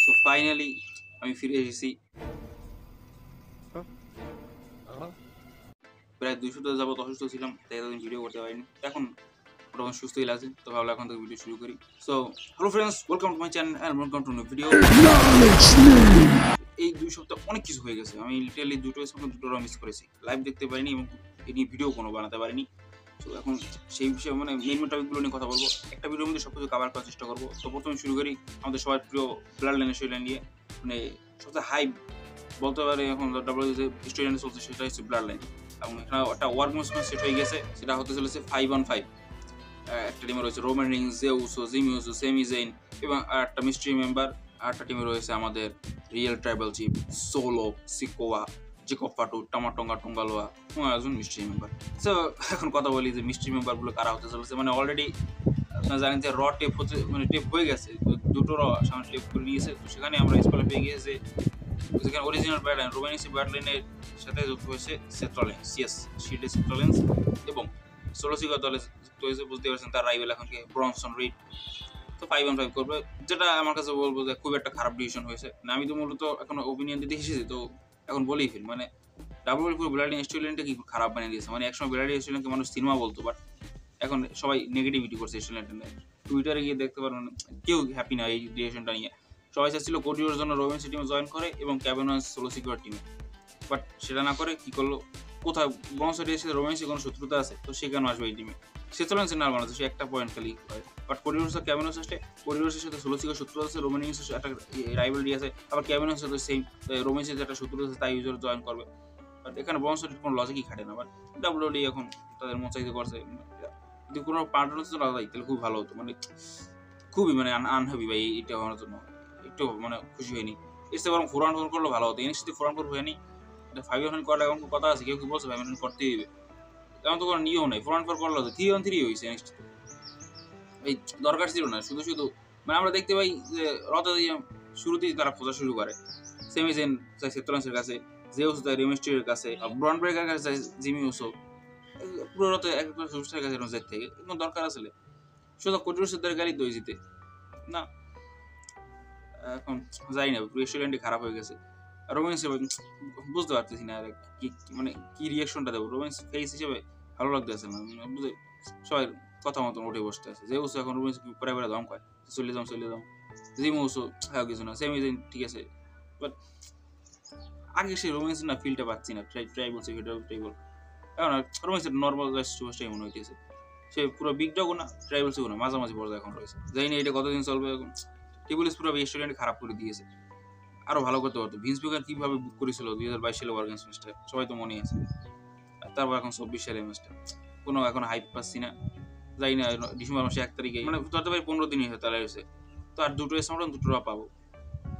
So finally আমি ফিরে এসেছি। প্রায় ২০০ সপ্তাহ যাবত অসুস্থ ছিলাম, তাই এতদিন ভিডিও করতে পারিনি। এখন মোটামুটি সুস্থই লাগছে, তো ভাবলাম এখন থেকে ভিডিও শুরু করি। So hello friends, welcome to my channel and welcome to new video. এই ২ সপ্তাহ অনেক কিছু হয়ে গেছে। আমি লিটারালি দুটো স্পোর্ট দুটোরও মিস করেছি। লাইভ দেখতে পারিনি এবং এই নিয়ে ভিডিও কোনো বানাতে পারিনি। সো এখন সেই বিষয়ে মানে মেইন টপিকগুলো নিয়ে কথা বলবো। একটা ভিডিওর মধ্যে সবকিছু কভার করার চেষ্টা করবো। তো প্রথমে শুরু করি আমাদের সবার প্রিয় ব্লাড লাইনের স্টোরি লাইন নিয়ে। মানে সবচেয়ে হাইপ বলতে পারে এখন ডাব্লিউ যে স্টোরি লাইনে চলছে সেটা হচ্ছে ব্লাড লাইন। এবং এখানে একটা ওয়ার ম্যাচ সেট হয়ে গেছে, সেটা হতে চলেছে 5-on-5। একটা টিমে রয়েছে Roman Reigns, Jey Uso, Jimmy Uso, Sami Zayn এবং একটা মিস্ট্রি মেম্বার। আর একটা টিমে রয়েছে আমাদের real tribal chief Solo, Sikoa, Jacob Fatu, Tama Tonga Tonga Loa একজন মিস্ট্রি মেম্বার। সো এখন কথা বলি যে মিস্ট্রি মেম্বারগুলো কারা হতে চলেছে। মানে অলরেডি আপনারা জানেন যে টেপ হচ্ছে, মানে টেপ হয়ে গেছে, দুটো সামনে টেপ করে নিয়েছে। তো সেখানে আমরা স্পলে পেয়ে গিয়েছে যেখানে অরিজিনাল ব্যাটলাইন রোমানিসি ব্যাটলাইনের সাথে যুক্ত হয়েছে সেথ রলিন্স, ইয়েস শিল্ডে সেথ রলিন্স, এবং সোলোসিকার দলে যুক্ত হয়েছে, বুঝতে পারছেন তার রাইভেল এখনকে ব্রনসন রিড। তো 5-on-5 করবে, যেটা আমার কাছে বলবো যে খুব একটা খারাপ ডিসিশন হয়েছে। না আমি তো মূলত এখন ওপিনিয়ন দিতে এসেছি, তো এখন বলেই ফেল। মানে ডাব্লিউডাব্লিউ ব্লাড লাইন স্টোরিলাইনটা কি কি বানিয়ে দিয়েছে। মানে একসময় ব্লাড লাইন স্টোরিলাইনকে মানুষ সিনেমা বলতো, বাট এখন সবাই নেগেটিভিটি করছে স্টোরিলাইনটা নিয়ে। টুইটারে গিয়ে দেখতে পারবেন কেউ হ্যাপি না এই ডিরেকশনটা নিয়ে। সবাই চাচ্ছিল কোডিওর জন্য রোম্যান্সি টিমে জয়েন করে এবং ক্যাবিন ওয়েন্স সোলো সিকিউর টিমে, বাট সেটা না করে কি করলো, কোথাও ব্রনসের সাথে রোম্যান্সি কোনো শত্রুতা আছে তো সেখানে আসবে এই টিমে। সে চলেন না বানাচ্ছে, সে একটা পয়েন্ট খালি হয়। বাট কোডিওর ক্যাবিনের সাথে কোডিওর সাথে সোলো সিকিউর শত্রুতা আছে, রোম্যান্সের একটা রাইভালরি আছে, আবার ক্যাবিনের সাথে সেম রোম্যান্সের একটা শত্রুতা আছে, তাই ইউজার জয়েন করবে। বাট এখানে ব্রনসের কোনো লজিকই খাটে না। বাট ডাব্লিউডি এখন তাদের মন চাইতে করছে, যদি কোনো পার্টনার হতো না তাহলে খুব ভালো হতো। মানে খুবই মানে আনহ্যাপি ভাই এটা হওয়ার জন্য, একটু মানে খুশি হয়নি। এসে বরং 4-on-4 করলে ভালো হতো। এনএক্সটি 4-on-4 হয়নি, 5-on-5 করার এখন কথা আছে, কেউ কি বলছে 5-on-5 করতেই হবে, তেমন তো কোনো নিয়ম নাই। 4-on-4 করলে হতো, 3-on-3 হয়েছে এনএক্সটি। এই দরকার ছিল না শুধু শুধু। মানে আমরা দেখতে পাই যে রতে শুরুতেই তারা খোঁজা শুরু করে, সেমিজেন চাই সেত্রান্সের কাছে, জেউস চাই রেমিস্ট্রির কাছে, ব্রন ব্রেকার কাছে চাই জিমি উসো, পুরো রতে একটা সুস্টার কাছে রোজের থেকে কোনো দরকার আসলে শুধু কোটির গাড়ি দই জিতে না। এখন যাই না, রেস্টুরেন্টে খারাপ হয়ে গেছে। রোম্যান্স বুঝতে পারতেছি না কি মানে কি রিয়াকশনটা দেবো। রোম্যান্স ফেস হিসেবে ভালো লাগতেছে না, বুঝে সবাই কথা মতন উঠে বসতে আছে। যে ওসো এখন রোম্যান্স পরে পরে দম কয়, চলে যাও চলে যাও। জিমো ওসো হ্যাঁ কিছু না, সেমি ঠিক আছে, বাট আগে সে রোম্যান্স না ফিলটা পাচ্ছি না। ট্রাই বলছে ট্রাইবল এখন রোম্যান্সের নর্মাল সুপারস্টারই মনে হইতেছে। সে পুরো বিগ ডগও না, ট্রাইবলসও না, মাঝামাঝি পর্যায়ে এখন রয়েছে। জানি না এটা কতদিন চলবে। এখন টেবিলস পুরো রেস্টুরেন্ট খারাপ করে দিয়েছে, আরো ভালো করতে পারতো। ভিন্স বুকার কিভাবে বুক করেছিল 2022 সালে ওয়ার্গেন্স ম্যাচটা, সবাই তো মনে আছে। তারপর এখন 24 সালে ম্যাচটা কোনো এখন হাইপ পাচ্ছি না। যাই না ডিসেম্বর মাসে 1 তারিখে, মানে ধরতে পারি 15 দিনই হয়ে তাহলে হয়েছে। তো আর দুটো স্মার্টফোন দুটো পাবো,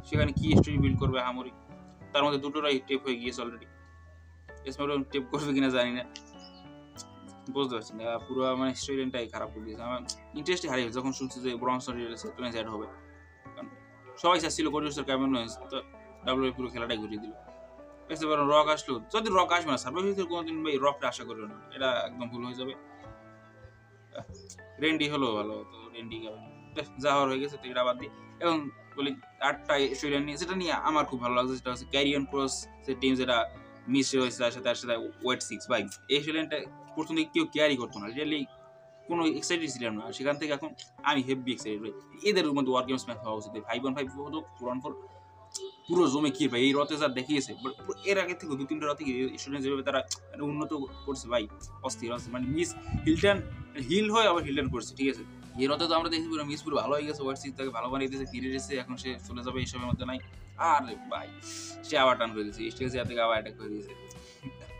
সেখানে কি স্টোরি বিল্ড করবে হামরি। তার মধ্যে দুটোরাই টেপ হয়ে গিয়েছে অলরেডি, স্মার্টফোন টেপ করবে কিনা জানি না, বুঝতে পারছি না। পুরো মানে স্টোরিটাই খারাপ করে দিয়েছে। আমার ইন্টারেস্টই হারিয়ে যখন শুনছি যে ব্রনসন অ্যাড হবে। কারণ সবাই চাচ্ছিল কোডিউসার ক্যামেরন ওয়েন্স, তো ডাব্লিউডব্লিউ পুরো খেলাটাই ঘুরিয়ে দিল। বুঝতে পারো রক আসলো, যদি রক আসবে না সার্ভাইভ ভিতরে কোনোদিন ভাই রকটা আশা করি না, এটা একদম ভুল হয়ে যাবে। রেন্ডি হলো ভালো, তো রেন্ডি যা হওয়ার হয়ে গেছে, তো এটা বাদ দিই। এবং বলি আটটা স্টোরিলাইন নিয়ে, যেটা নিয়ে আমার খুব ভালো লাগছে সেটা হচ্ছে ক্যারিয়ন ক্রস, যে টিম যেটা মিস হয়েছে তার সাথে ওয়েট 6 বাই এই স্টোরিলাইনটা প্রথম দিকে কেউ ক্যারি করতো না, রিয়েলি কোনো এক্সাইটেড ছিলাম না। সেখান থেকে এখন আমি হেভি এক্সাইটেড ভাই। এদের মধ্যে ওয়ার গেমস ম্যাচ হওয়া উচিত। 5-on-5 হতো, 4-on-4 পুরো জমে কি ভাই এই রতে যা দেখিয়েছে। এর আগে থেকে 2-3টা রতে স্টুডেন্ট যেভাবে তারা উন্নত করছে ভাই, অস্থির আছে। মানে মিস হিলটন হিল হয় আবার হিলটন করছে, ঠিক আছে। এই রতে তো আমরা দেখি পুরো মিস পুরো ভালো হয়ে গেছে, ওয়ার্ড 6 তাকে ভালো বানিয়ে দিয়েছে, ফিরে এসেছে, এখন সে চলে যাবে এইসবের মধ্যে নাই। আর ভাই সে আবার টান করে দিয়েছে, স্টেজে থেকে আবার অ্যাটাক করে দিয়েছে।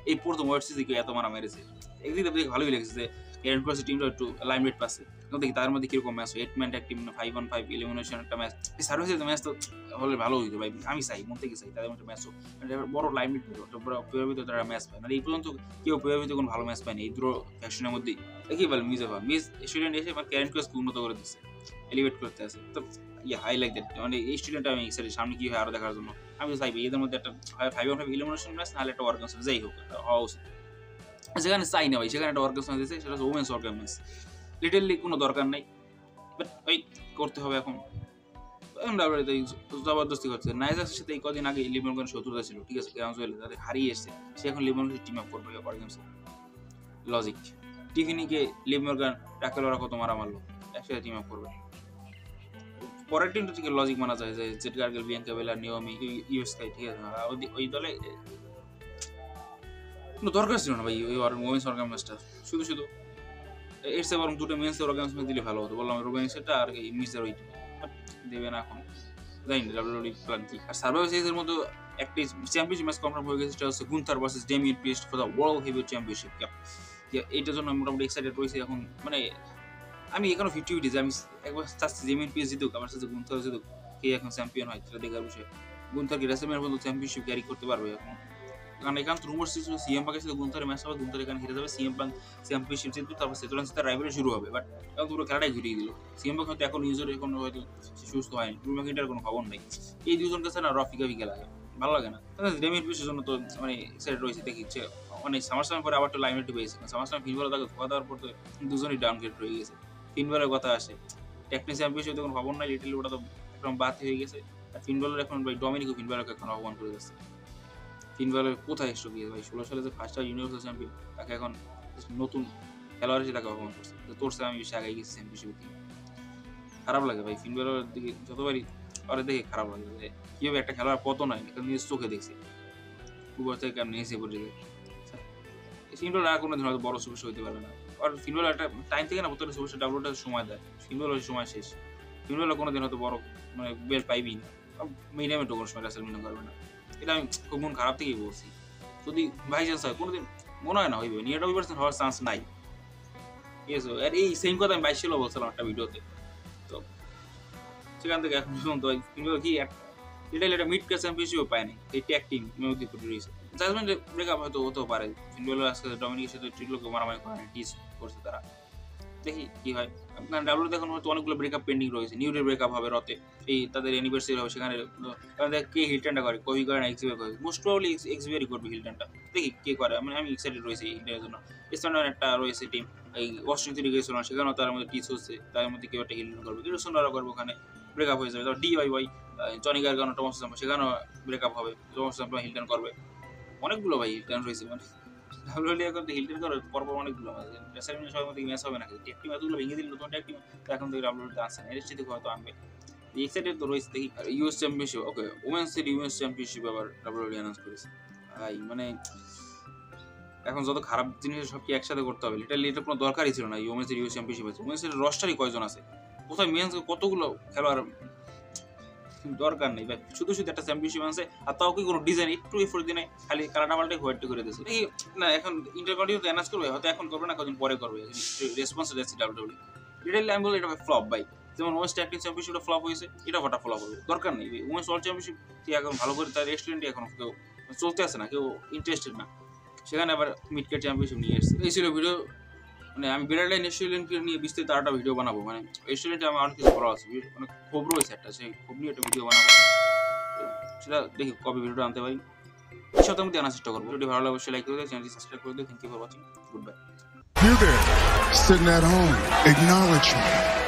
এই প্রথম ওয়ার্ড 6 এত মারা মেরেছে, একদিকে দেখে ভালোই লেগেছে যে ক্যারেন্ট ক্রসের টিমটা একটু লাইমলাইট পাচ্ছে। দেখি তার মধ্যে কিরকম ম্যাচ হয়, 8-man tag team, 5-on-5 elimination একটা ম্যাচ। এই সার্ভিসের ম্যাচ তো হলে ভালো হইতো ভাই, আমি চাই, মন থেকে চাই তাদের মধ্যে ম্যাচ হোক, বড় লাইমলাইট পেয়ে ভিতরে তারা ম্যাচ পায়। মানে এই পর্যন্ত কেউ পেয়ে ভিতরে কোনো ভালো ম্যাচ পায়নি এই দুটো ফ্যাকশনের মধ্যেই। দেখি বল মিস স্টুডেন্ট এসে ক্যারেন্ট ক্রসকে উন্নত করে দিচ্ছে, এলিভেট করতে আছে। তো হাই লাইক দ্যাট, মানে এই স্টুডেন্ট আমি এক্সাইটেড সামনে কি হয় আরো দেখার জন্য। আমি তো চাইবো এদের মধ্যে একটা 5-on-5 এলিমিনেশন ম্যাচ, নাহলে একটা ওয়ার্ক যাই হোক হওয়া উচিত। যেখানে চাই না ভাই, সেখানে একটা ওয়ার্কার্স দিয়েছে, সেটা হচ্ছে ওমেন্স ওয়ার্কার ম্যাচ। লিটারলি কোনো দরকার নাই, বাট ভাই করতে হবে এখন। এখন ডাব্লিউডাব্লিউতে জবরদস্তি করছে। নাইজাসের সাথে এই কদিন আগে লিভ মর্গান শত্রুতা ছিল, ঠিক আছে, ক্যান্সেল তাদের হারিয়ে এসেছে, সে এখন লিভ মর্গানকে টিম আপ করবে ওয়ার গেমসে। লজিক টিফিনিকে লিভ মর্গান টাকেল ওরা কত মারা মারলো, একসাথে টিম আপ করবে। পরের টিমটা থেকে লজিক মানা যায় যে জেড গার্গেল, বিয়াঙ্কা বেলার, নিয়মি, ইউএসকাই, ঠিক আছে, ওই দলে কোনো দরকার ছিল না ভাই ওই ওমেন্স অর্গান ম্যাচটা। শুধু শুধু এর চেয়ে বরং দুটো মেন্স অর্গান ম্যাচ দিলে ভালো হতো, বললাম রোবেন্সেরটা আর এই মিসের ওইটা দেবে না এখন, জানি না ডাব্লিউডাব্লিউ প্ল্যান কি। আর সার্ভাইভার সিরিজের মধ্যে একটি চ্যাম্পিয়নশিপ ম্যাচ কনফার্ম হয়ে গেছে, সেটা হচ্ছে Gunther versus Damian priest for the world heavyweight championship. এইটার জন্য আমি মোটামুটি এক্সাইটেড রয়েছি এখন। মানে আমি এখনো 50-50 যে আমি একবার চাচ্ছি ডেমিয়ান প্রিস্ট জিতুক, আমার সাথে গুন্থার জিতুক, কে এখন চ্যাম্পিয়ন হয় সেটা দেখার বিষয়। গুন্থার কি রেসলম্যানিয়া পর্যন্ত চ্যাম্পিয়নশিপ ক্যারি করতে পারবে এখন? কারণ এখানে রুমার ছিল সিএম পাকের সাথে গুন্থারের ম্যাচ হবে, গুন্থার এখানে হেরে যাবে, সিএম পাক চ্যাম্পিয়নশিপ জিতবে, তারপর সেতুরান সাথে রাইভালরি শুরু হবে। বাট এখন পুরো খেলাটাই ঘুরিয়ে দিল। সিএম পাক হয়তো এখন ইউজার এখন হয়তো সুস্থ হয়নি, ড্রু ম্যাকিন্টায়ার কোনো খবর নেই। এই দুজন কাছে না ফিকা ফিকা লাগে, ভালো লাগে না। ডেমিয়ান প্রিস্টের জন্য তো মানে এক্সাইটেড রয়েছে, দেখি মানে সামার সামনে পরে আবার তো লাইমলাইটে পেয়েছে। সামার সামনে ফিনবেলা তাকে ধোয়া দেওয়ার পর তো দুজনই ডাউনগ্রেড হয়ে গেছে। ফিনবেলার কথা আসে, টেকনিক চ্যাম্পিয়নশিপ কোনো খবর নাই, লিটলি ওটা তো একদম বাদ হয়ে গেছে। আর ফিনবেলার এখন ভাই ডমিনিকও ফিনবেলাকে এখন আহ্বান করে যাচ্ছে। ফিনবেলার কোথায় এসে গিয়ে ভাই 16 সালে যে ফার্স্ট ইউনিভার্সাল চ্যাম্পিয়ন, তাকে এখন নতুন খেলোয়াড় হিসেবে তাকে আহ্বান করছে। তোর সাথে আমি বেশি আগে গেছি চ্যাম্পিয়নশিপ থেকে, খারাপ লাগে ভাই। ফিনবেলার দিকে যতবারই পরে দেখে খারাপ লাগে যে কীভাবে একটা খেলোয়াড় পতন হয় এটা নিজের চোখে দেখছি, উপর থেকে কেমন এসে পড়ে যায়। ফিনবেলার আর কোনো দিন হয়তো বড় সুপারস্টার হইতে পারবে না। আর ফিনবেলার একটা টাইম থেকে না প্রত্যেকটা সুপারস্টার ডাব্লিউটা সময় দেয়, ফিনবেলার সময় শেষ। ফিনবেলার কোনো দিন হয়তো বড় মানে বেল পাইবি না, মিডিয়ামে তো কোনো সময় রেসলম্যানিয়া করবে না। এটা আমি খুব মন খারাপ থেকেই বলছি। যদি বাই চান্স হয় কোনোদিন, মনে হয় না হইবে, 99% হওয়ার চান্স নাই, ঠিক আছে। আর এই সেম কথা আমি 22 সালে বলছিলাম একটা ভিডিওতে। তো সেখান থেকে এখন পর্যন্ত কি এটাই একটা মিড ক্লাস চ্যাম্পিয়নশিপও পায়নি, এই ট্যাগ টিম মেমোদি করে রয়েছে। জাজমেন্ট ব্রেকআপ হয়তো হতেও পারে, ফিনবেলার আজকে ডমিনিকের সাথে ট্রিলোকে মারামারি করে টিস করছে তারা, দেখি কি হয়। কারণ ডাব্লিউতে এখন হয়তো অনেকগুলো ব্রেকআপ পেন্ডিং রয়েছে। নিউডের ব্রেকআপ হবে রতে, এই তাদের অ্যানিভার্সারি হবে, সেখানে কে হিলটানটা করে, কবি করে না এক্সিবিয়ার করে, মোস্ট প্রবাবলি এক্সিবিয়ারই করবে হিলটানটা, দেখি কে করে। আমি এক্সাইটেড রয়েছি হিলটানের জন্য। স্ট্যান্ডার্ড একটা রয়েছে টিম, এই ওয়াশিংটন সিটি গেছিল না, সেখানেও তার মধ্যে টিস হচ্ছে, তার মধ্যে কেউ একটা হিলটান করবে, কিন্তু সোনারা করবে, ওখানে ব্রেকআপ হয়ে যাবে। তারপর ডিওয়াই জনি গার্গানো, টমাস চাম্পা, সেখানেও ব্রেকআপ হবে, টমাস চাম্পা হিলটান করবে। অনেকগুলো ভাই হিলটান রয়েছে, মানে ডাব্লিউডাব্লিউ এখন হিলটান করে পরপর অনেকগুলো রেসলম্যানিয়া সবার মধ্যে ম্যাচ হবে না, ট্যাগ টিম এতগুলো ভেঙে দিল, নতুন ট্যাগ টিম তো এখন থেকে ডাব্লিউডাব্লিউতে আসছে না, এর থেকে হয়তো আনবে। এক্সাইটেড তো রয়েছে, দেখি। ইউএস চ্যাম্পিয়নশিপ, ওকে, ওমেন্স ইউএস চ্যাম্পিয়নশিপ আবার ডাব্লিউডাব্লিউ অ্যানাউন্স করেছে ভাই। মানে এখন যত খারাপ জিনিস সব কি একসাথে করতে হবে, এটা কোনো দরকারই ছিল না। এই ওমেন্স ইউএস চ্যাম্পিয়নশিপ আছে, ওমেন্সের রস্টারই কয়জন আছে, কোথায় মেন্স কতগুলো খেলোয়াড়, দরকার নেই ভাই। শুধু শুধু একটা চ্যাম্পিয়নশিপ আছে, আর তাও কি কোনো ডিজাইন একটু এফোর্ট দিয়ে নেই, খালি কালারটা মালটাই হোয়াইট করে দিয়েছে। এই না এখন ইন্টারকন্টিনেন্টাল অ্যানাউন্স করবে, হয়তো এখন করবে না, কদিন পরে করবে, রেসপন্স যাচ্ছে ডাব্লিউডাব্লিউ। ডিটেইলি আমি বলি এটা ফ্লপ ভাই। যেমন ওমেন্স ট্যাগ টিম চ্যাম্পিয়নশিপটা ফ্লপ হয়েছে, এটা হঠাৎ ফ্লপ হবে, দরকার নেই। ওমেন্স ওয়ার্ল্ড চ্যাম্পিয়নশিপ এখন ভালো করে তার রেস্টুরেন্টে এখন কেউ চলতে আসে না, কেউ ইন্টারেস্টেড না, সেখানে আবার মিডকেট চ্যাম্পিয়নশিপ নিয়ে এসেছে। এই ছিল ভিডিও। মানে আমি বিরাট রেস্টুরেন্টকে নিয়ে বিস্তারিত আরেকটা ভিডিও বানাবো, মানে রেস্টুরেন্টে আমার অনেক কিছু বলা আছে, অনেক ক্ষোভ রয়েছে একটা, সেই ক্ষোভ নিয়ে একটা ভিডিও বানাবো, সেটা দেখি কবে ভিডিওটা আনতে পারি, এই সপ্তাহের মধ্যে আনার চেষ্টা করবো। ভিডিওটি ভালো লাগলে অবশ্যই লাইক করে দিও, চ্যানেলটি সাবস্ক্রাইব করে দিও। Thank you for watching, good bye. You there, sitting at home, acknowledge me.